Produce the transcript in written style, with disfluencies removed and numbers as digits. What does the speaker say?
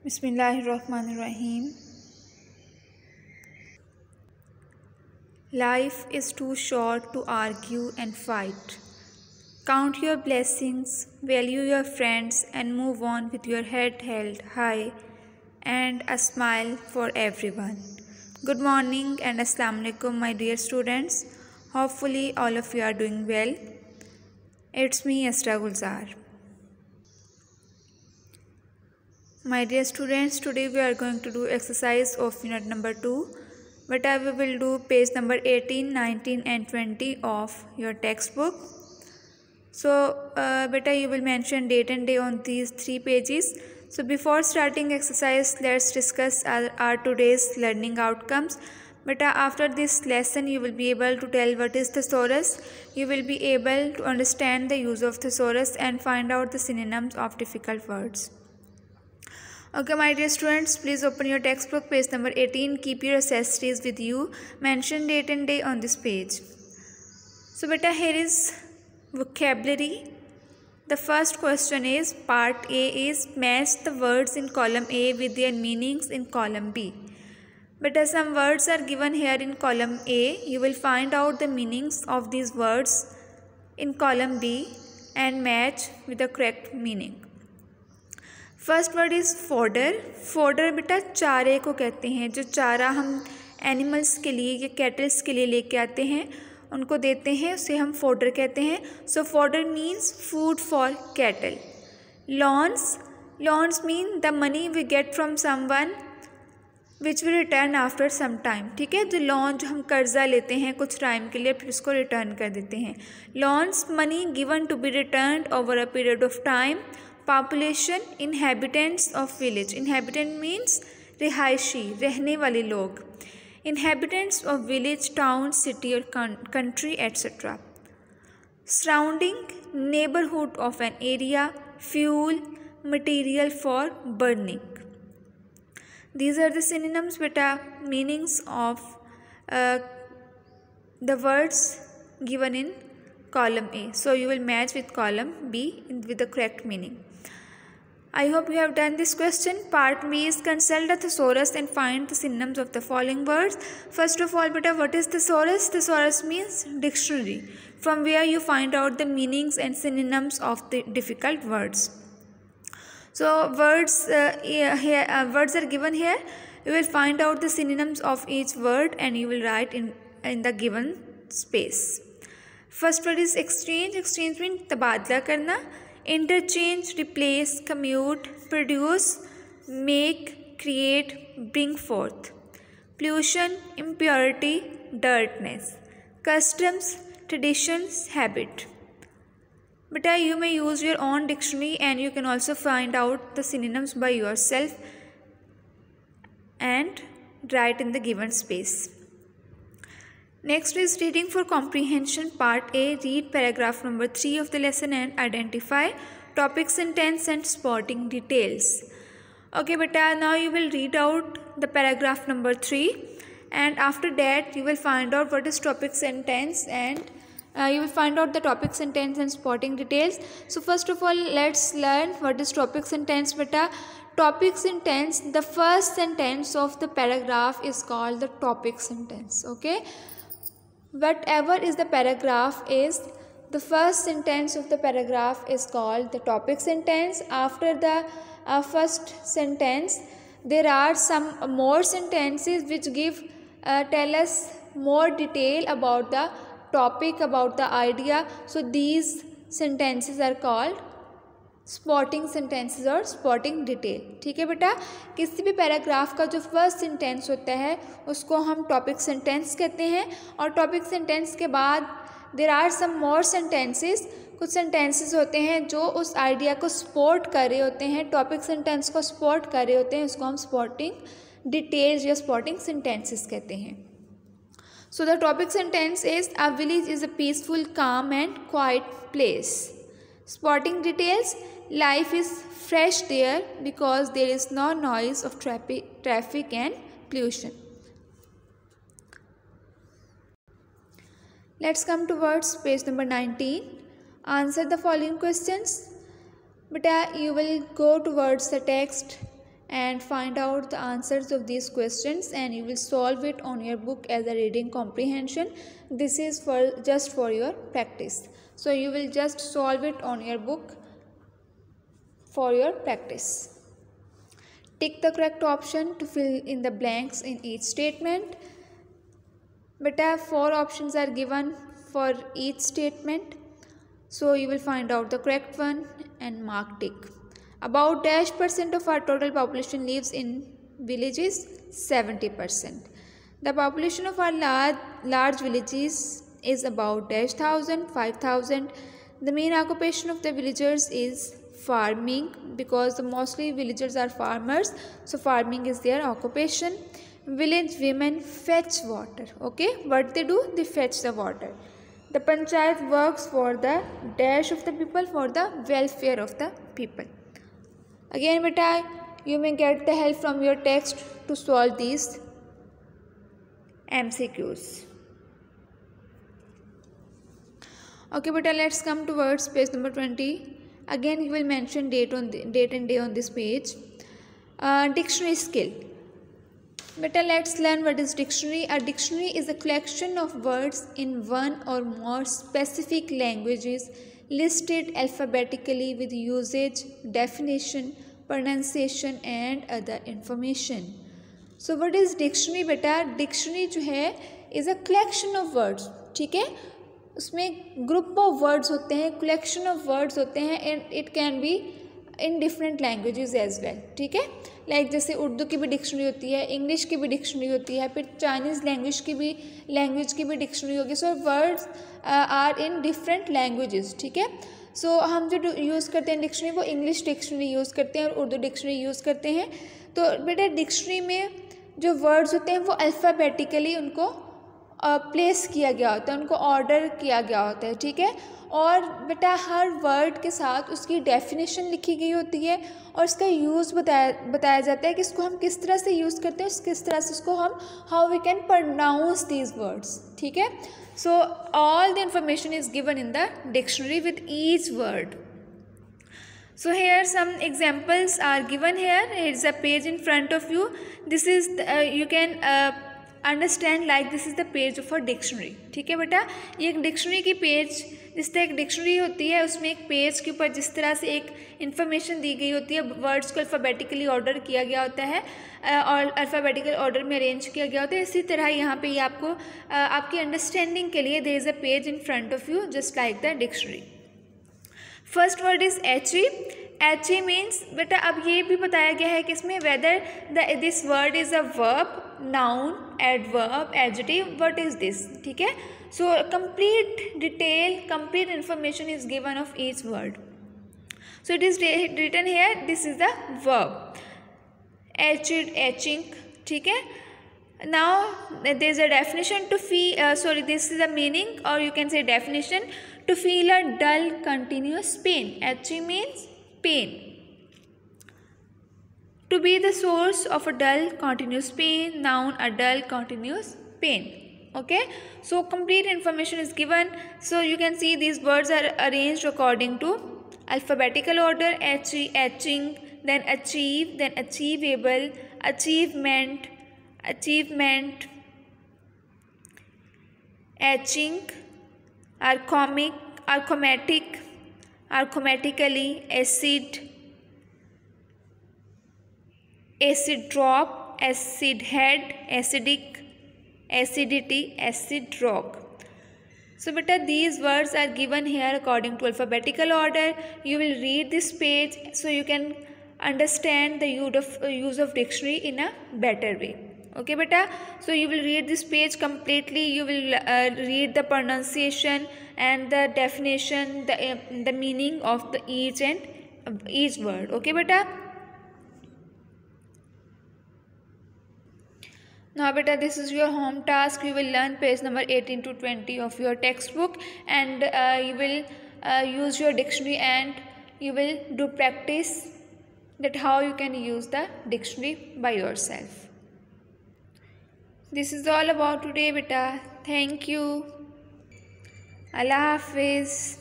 Bismillahirrahmanirrahim. Life is too short to argue and fight. Count your blessings, value your friends, and move on with your head held high and a smile for everyone. Good morning and Assalamu alaikum, my dear students. Hopefully, all of you are doing well. It's me, Asra Gulzar. My dear students, today we are going to do exercise of unit number 2. But we will do page number 18, 19 and 20 of your textbook. So, beta, you will mention date and day on these 3 pages. So, before starting exercise, let's discuss our today's learning outcomes. Beta, after this lesson, you will be able to tell what is thesaurus. You will be able to understand the use of thesaurus and find out the synonyms of difficult words. Okay, my dear students, please open your textbook, page number 18. Keep your accessories with you. Mention date and day on this page. So, beta, here is vocabulary. The first question is, part A is match the words in column A with their meanings in column B. Beta, some words are given here in column A. You will find out the meanings of these words in column B and match with the correct meaning. First word is fodder. Fodder बेटा चारे को कहते हैं. जो चारा हम animals के लिए या कैटल्स के लिए लेके आते हैं, उनको देते हैं, उसे हम फोडर कहते हैं. So fodder means food for cattle. Loans. Loans mean the money we get from someone which we return after some time. ठीक है, जो लोन जो हम कर्जा लेते हैं कुछ टाइम के लिए फिर उसको रिटर्न कर देते हैं. Loans money given to be returned over a period of time. Population inhabitants of village. Inhabitant means रिहायशी, रहने वाले लोग. Inhabitants of village, town, city और country etcetera. Surrounding, neighbourhood of an area. Fuel, material for burning. These are the synonyms, beta, meanings of the words given in column A. So you will match with column B with the correct meaning. I hope you have done this question. Part B is consult the thesaurus and find the synonyms of the following words. First of all, beta, what is thesaurus? Thesaurus means dictionary, from where you find out the meanings and synonyms of the difficult words. So words words are given here. You will find out the synonyms of each word and you will write in the given space. First word is exchange. Exchange means tabadla karna. Interchange, replace, commute, produce, make, create, bring forth. Pollution, impurity, dirtiness. Customs, traditions, habit. But you may use your own dictionary and you can also find out the synonyms by yourself and write in the given space. Next is reading for comprehension, part A. Read paragraph number 3 of the lesson and identify topic, sentence and spotting details. Okay, beta, now you will read out the paragraph number 3 and after that you will find out what is topic, sentence and you will find out the topic, sentence and spotting details. So first of all, let's learn what is topic, sentence, beta. Topic, sentence, the first sentence of the paragraph is called the topic sentence. Okay, whatever is the paragraph is the first sentence of the paragraph is called the topic sentence. After the first sentence there are some more sentences which give tell us more detail about the topic, about the idea. So these sentences are called spotting sentences और spotting detail. ठीक है बेटा, किसी भी paragraph का जो first sentence होता है उसको हम टॉपिक सेंटेंस कहते हैं और टॉपिक सेंटेंस के बाद there are some more sentences. कुछ सेंटेंसेस होते हैं जो उस आइडिया को सपोर्ट कर रहे होते हैं, टॉपिक सेंटेंस को सपोर्ट कर रहे होते हैं, उसको हम स्पॉटिंग डिटेल्स या स्पॉटिंग सेंटेंसेस कहते हैं. So the topic sentence is a village is a peaceful, calm and quiet place. Spotting details, life is fresh there because there is no noise of traffic and pollution. Let's come to words, page number 19. Answer the following questions. Beta, you will go towards the text and find out the answers of these questions, and you will solve it on your book as a reading comprehension. This is just for your practice. So you will just solve it on your book for your practice. Tick the correct option to fill in the blanks in each statement. Beta 4 options are given for each statement, so you will find out the correct one and mark tick. About -% of our total population lives in villages, 70%. The population of our large villages is about -1,000, 5,000. The main occupation of the villagers is farming, because mostly villagers are farmers, so farming is their occupation. Village women fetch water. Okay, what they do? They fetch the water. The panchayat works for the dash of the people, for the welfare of the people. Again beta, you may get the help from your text to solve these MCQs. Okay beta, let's come towards page number 20. Again you will mention date and day on this page. Dictionary skill. Beta, let's learn what is dictionary. A dictionary is a collection of words in one or more specific languages listed alphabetically with usage, definition, pronunciation and other information. So what is dictionary beta? Dictionary जो है is a collection of words. ठीक है, उसमें group of words होते हैं, collection of words होते हैं, and it can be in different languages as well. ठीक है, लाइक जैसे उर्दू की भी डिक्शनरी होती है, इंग्लिश की भी डिक्शनरी होती है, फिर चाइनीज़ लैंग्वेज की भी डिक्शनरी होगी. So words are in different languages. ठीक है, सो हम जो यूज़ करते हैं डिक्शनरी वो इंग्लिश डिक्शनरी यूज़ करते हैं और उर्दू डिक्शनरी यूज़ करते हैं. तो बेटा डिक्शनरी में जो वर्ड्स होते हैं वो अल्फ़ाबेटिकली उनको प्लेस किया गया होता है, उनको ऑर्डर किया गया होता है. ठीक है, और बेटा हर वर्ड के साथ उसकी डेफिनेशन लिखी गई होती है और इसका यूज़ बताया जाता है कि इसको हम किस तरह से यूज़ करते हैं, किस तरह से इसको हम how we can pronounce these words. ठीक है, so all the information is given in the dictionary with each word. So here some examples are given here. It is a page in front of you. This is you can understand like this is the page of a dictionary. ठीक है बेटा, ये एक dictionary की page, जिस तरह एक dictionary होती है उसमें एक पेज के ऊपर जिस तरह से एक इन्फॉर्मेशन दी गई होती है, वर्ड्स को अल्फ़ाबेटिकली ऑर्डर किया गया होता है और अल्फ़ाबेटिकल ऑर्डर में अरेंज किया गया होता है, इसी तरह यहाँ पे ये आपको आपकी अंडरस्टैंडिंग के लिए there is a page in front of you just like the dictionary. First word is etch. Etch means बेटा अब ये भी बताया गया है कि इसमें whether this word is a verb, noun, adverb, adjective, what is this. ठीक है, so complete detail, complete information is given of each word. So it is written here, this is the verb, etched, etching. ठीक है, now there is a definition to feel this is the meaning, or you can say definition, to feel a dull continuous pain. H means pain. To be the source of a dull continuous pain. Noun, a dull continuous pain. Okay, so complete information is given. So you can see these words are arranged according to alphabetical order. Etching, then achieve, then achievable, achievement, etching, archromatic, archromatically, acid drop, acid head, acidic, acidity, acid rock. So beta these words are given here according to alphabetical order. You will read this page so you can understand the use of dictionary in a better way. Okay beta, so you will read this page completely. You will read the pronunciation and the definition, the meaning of the each word. Okay beta. Now beta, this is your home task. You will learn page number 18 to 20 of your textbook, and you will use your dictionary and you will do practice that how you can use the dictionary by yourself. This is all about today beta. Thank you. Allah Hafiz.